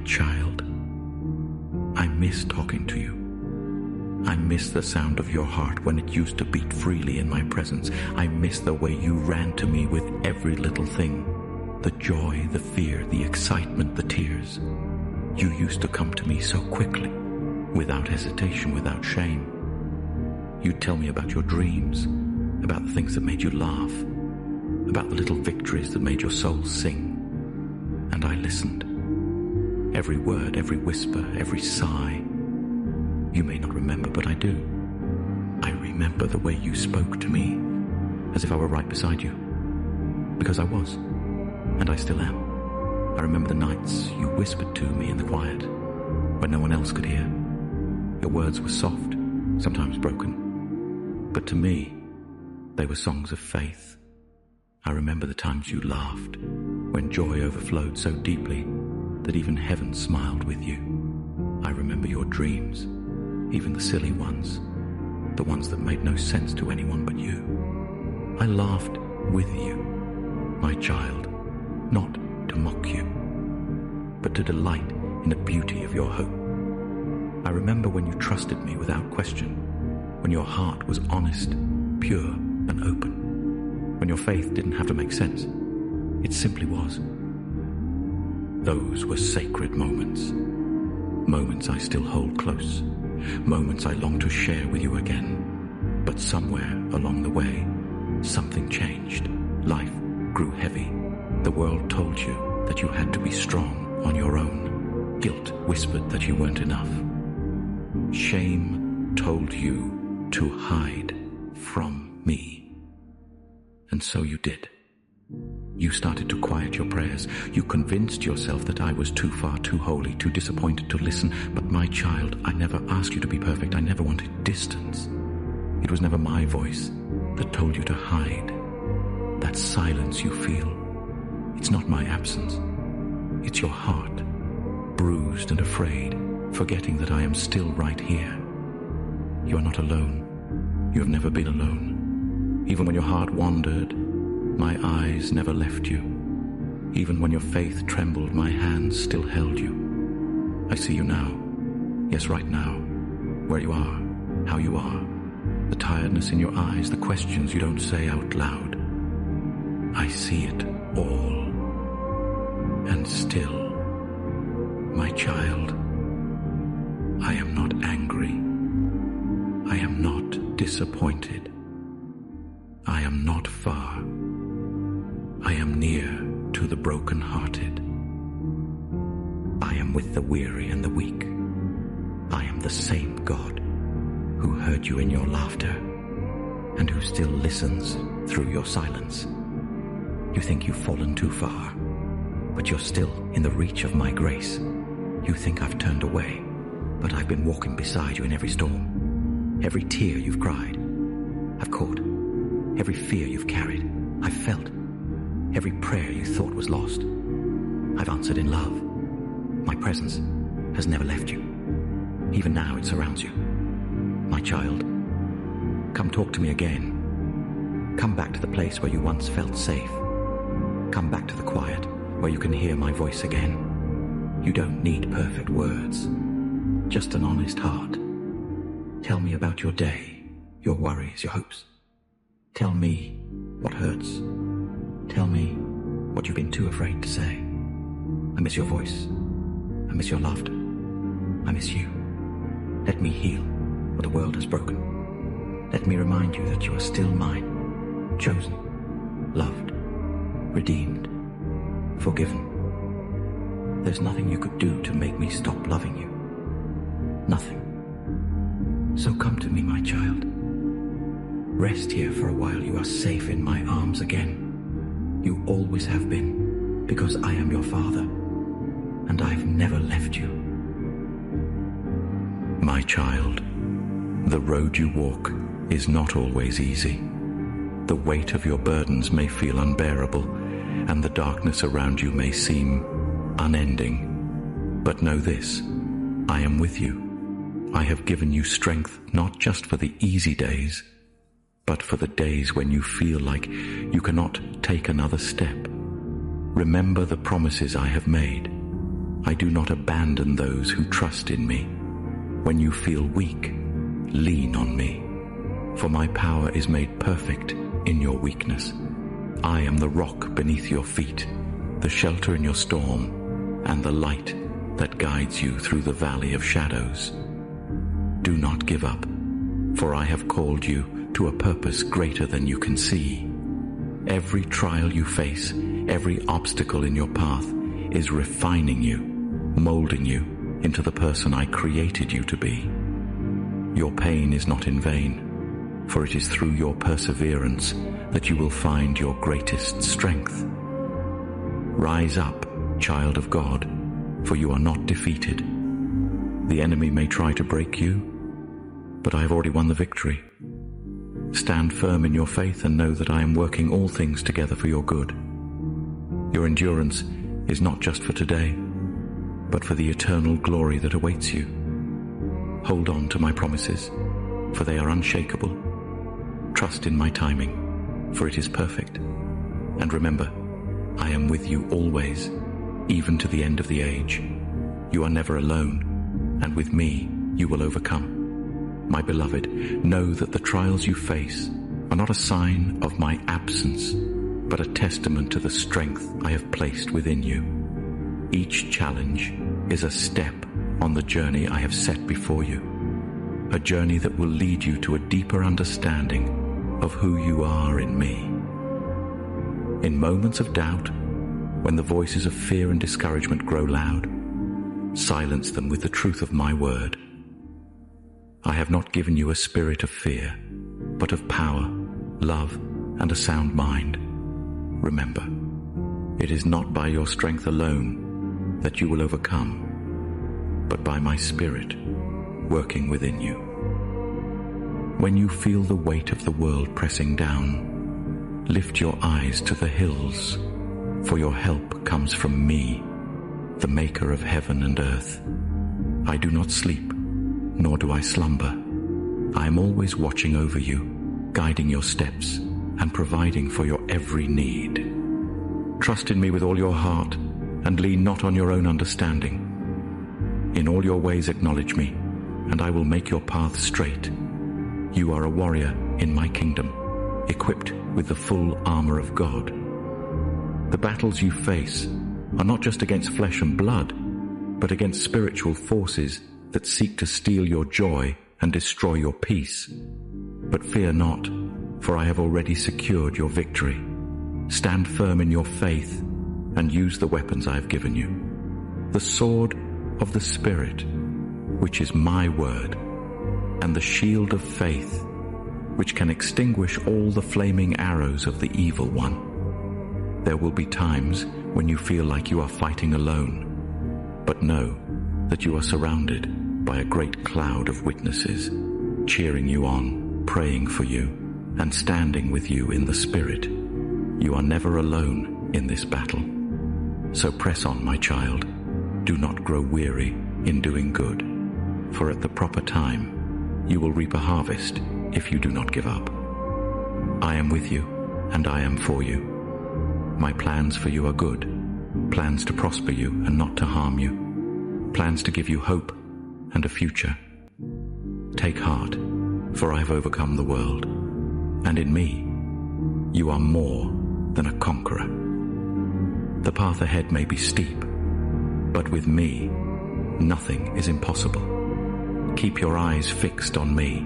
child, I miss talking to you. I miss the sound of your heart when it used to beat freely in my presence. I miss the way you ran to me with every little thing. The joy, the fear, the excitement, the tears. You used to come to me so quickly, without hesitation, without shame. You'd tell me about your dreams, about the things that made you laugh, about the little victories that made your soul sing. And I listened. Every word, every whisper, every sigh. You may not remember, but I do. I remember the way you spoke to me, as if I were right beside you. Because I was, and I still am. I remember the nights you whispered to me in the quiet, when no one else could hear. Your words were soft, sometimes broken, but to me, they were songs of faith. I remember the times you laughed, when joy overflowed so deeply that even heaven smiled with you. I remember your dreams, even the silly ones, the ones that made no sense to anyone but you. I laughed with you, my child, not to mock you, but to delight in the beauty of your hope. I remember when you trusted me without question, when your heart was honest, pure, and open, when your faith didn't have to make sense. It simply was. Those were sacred moments. Moments I still hold close. Moments I long to share with you again. But somewhere along the way, something changed. Life grew heavy. The world told you that you had to be strong on your own. Guilt whispered that you weren't enough. Shame told you to hide from me. And so you did. You started to quiet your prayers. You convinced yourself that I was too far, too holy, too disappointed to listen. But my child, I never asked you to be perfect. I never wanted distance. It was never my voice that told you to hide. That silence you feel, it's not my absence. It's your heart, bruised and afraid, forgetting that I am still right here. You are not alone. You have never been alone. Even when your heart wandered, my eyes never left you. Even when your faith trembled, my hands still held you. I see you now. Yes, right now. Where you are, how you are. The tiredness in your eyes, the questions you don't say out loud. I see it all. And still, my child, I am not angry. I am not disappointed. I am not far. I am near to the broken-hearted. I am with the weary and the weak. I am the same God who heard you in your laughter and who still listens through your silence. You think you've fallen too far, but you're still in the reach of my grace. You think I've turned away, but I've been walking beside you in every storm. Every tear you've cried, I've caught. Every fear you've carried, I've felt. Every prayer you thought was lost, I've answered in love. My presence has never left you. Even now it surrounds you. My child, come talk to me again. Come back to the place where you once felt safe. Come back to the quiet where you can hear my voice again. You don't need perfect words, just an honest heart. Tell me about your day, your worries, your hopes. Tell me what hurts. Tell me what you've been too afraid to say. I miss your voice. I miss your laughter. I miss you. Let me heal what the world has broken. Let me remind you that you are still mine, chosen, loved, redeemed, forgiven. There's nothing you could do to make me stop loving you. Nothing. So come to me, my child. Rest here for a while. You are safe in my arms again. You always have been, because I am your father, and I've never left you. My child, the road you walk is not always easy. The weight of your burdens may feel unbearable, and the darkness around you may seem unending. But know this, I am with you. I have given you strength not just for the easy days, but for the days when you feel like you cannot take another step. Remember the promises I have made. I do not abandon those who trust in me. When you feel weak, lean on me, for my power is made perfect in your weakness. I am the rock beneath your feet, the shelter in your storm, and the light that guides you through the valley of shadows. Do not give up, for I have called you to a purpose greater than you can see. Every trial you face, every obstacle in your path is refining you, molding you into the person I created you to be. Your pain is not in vain, for it is through your perseverance that you will find your greatest strength. Rise up, child of God, for you are not defeated. The enemy may try to break you, but I have already won the victory. Stand firm in your faith and know that I am working all things together for your good. Your endurance is not just for today, but for the eternal glory that awaits you. Hold on to my promises, for they are unshakable. Trust in my timing, for it is perfect. And remember, I am with you always, even to the end of the age. You are never alone, and with me you will overcome. My beloved, know that the trials you face are not a sign of my absence, but a testament to the strength I have placed within you. Each challenge is a step on the journey I have set before you, a journey that will lead you to a deeper understanding of who you are in me. In moments of doubt, when the voices of fear and discouragement grow loud, silence them with the truth of my word. I have not given you a spirit of fear, but of power, love, and a sound mind. Remember, it is not by your strength alone that you will overcome, but by my Spirit working within you. When you feel the weight of the world pressing down, lift your eyes to the hills, for your help comes from me, the maker of heaven and earth. I do not sleep, nor do I slumber. I am always watching over you, guiding your steps, and providing for your every need. Trust in me with all your heart, and lean not on your own understanding. In all your ways acknowledge me, and I will make your path straight. You are a warrior in my kingdom, equipped with the full armor of God. The battles you face are not just against flesh and blood, but against spiritual forces that seek to steal your joy and destroy your peace. But fear not, for I have already secured your victory. Stand firm in your faith and use the weapons I have given you. The sword of the Spirit, which is my word, and the shield of faith, which can extinguish all the flaming arrows of the evil one. There will be times when you feel like you are fighting alone, but know that you are surrounded by a great cloud of witnesses, cheering you on, praying for you, and standing with you in the Spirit. You are never alone in this battle. So press on, my child. Do not grow weary in doing good, for at the proper time you will reap a harvest if you do not give up. I am with you, and I am for you. My plans for you are good, plans to prosper you and not to harm you, plans to give you hope and a future. Take heart, for I have overcome the world, and in me you are more than a conqueror. The path ahead may be steep, but with me nothing is impossible. Keep your eyes fixed on me,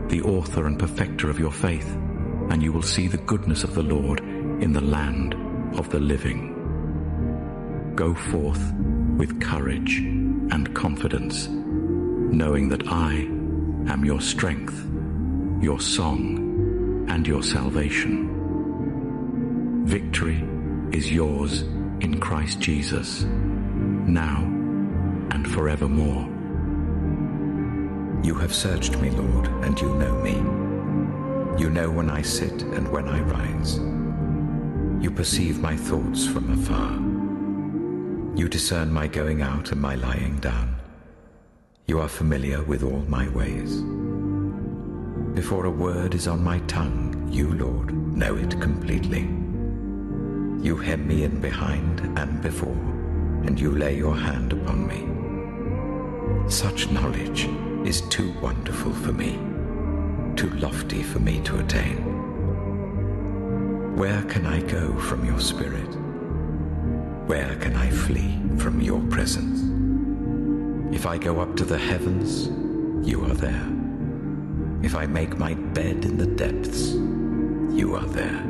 the author and perfecter of your faith, and you will see the goodness of the Lord in the land of the living. Go forth with courage and confidence, knowing that I am your strength, your song, and your salvation. Victory is yours in Christ Jesus, now and forevermore. You have searched me, Lord, and you know me. You know when I sit and when I rise. You perceive my thoughts from afar. You discern my going out and my lying down. You are familiar with all my ways. Before a word is on my tongue, you, Lord, know it completely. You hem me in behind and before, and you lay your hand upon me. Such knowledge is too wonderful for me, too lofty for me to attain. Where can I go from your spirit? Where can I flee from your presence? If I go up to the heavens, you are there. If I make my bed in the depths, you are there.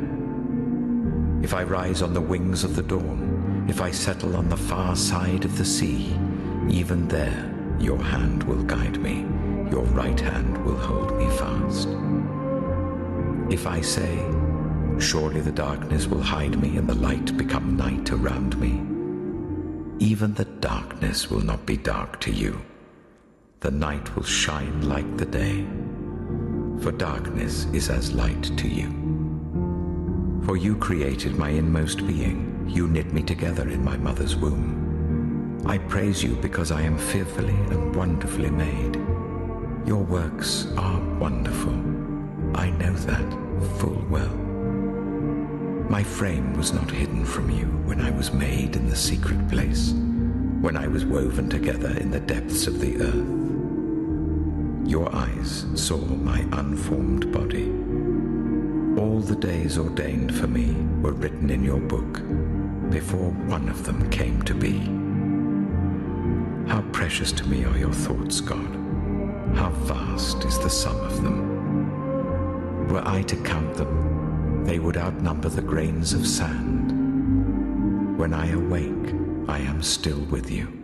If I rise on the wings of the dawn, if I settle on the far side of the sea, even there your hand will guide me, your right hand will hold me fast. If I say, surely the darkness will hide me and the light become night around me, even the darkness will not be dark to you. The night will shine like the day, for darkness is as light to you. For you created my inmost being, you knit me together in my mother's womb. I praise you because I am fearfully and wonderfully made. Your works are wonderful. I know that full well. My frame was not hidden from you when I was made in the secret place, when I was woven together in the depths of the earth. Your eyes saw my unformed body. All the days ordained for me were written in your book before one of them came to be. How precious to me are your thoughts, God. How vast is the sum of them. Were I to count them, they would outnumber the grains of sand. When I awake, I am still with you.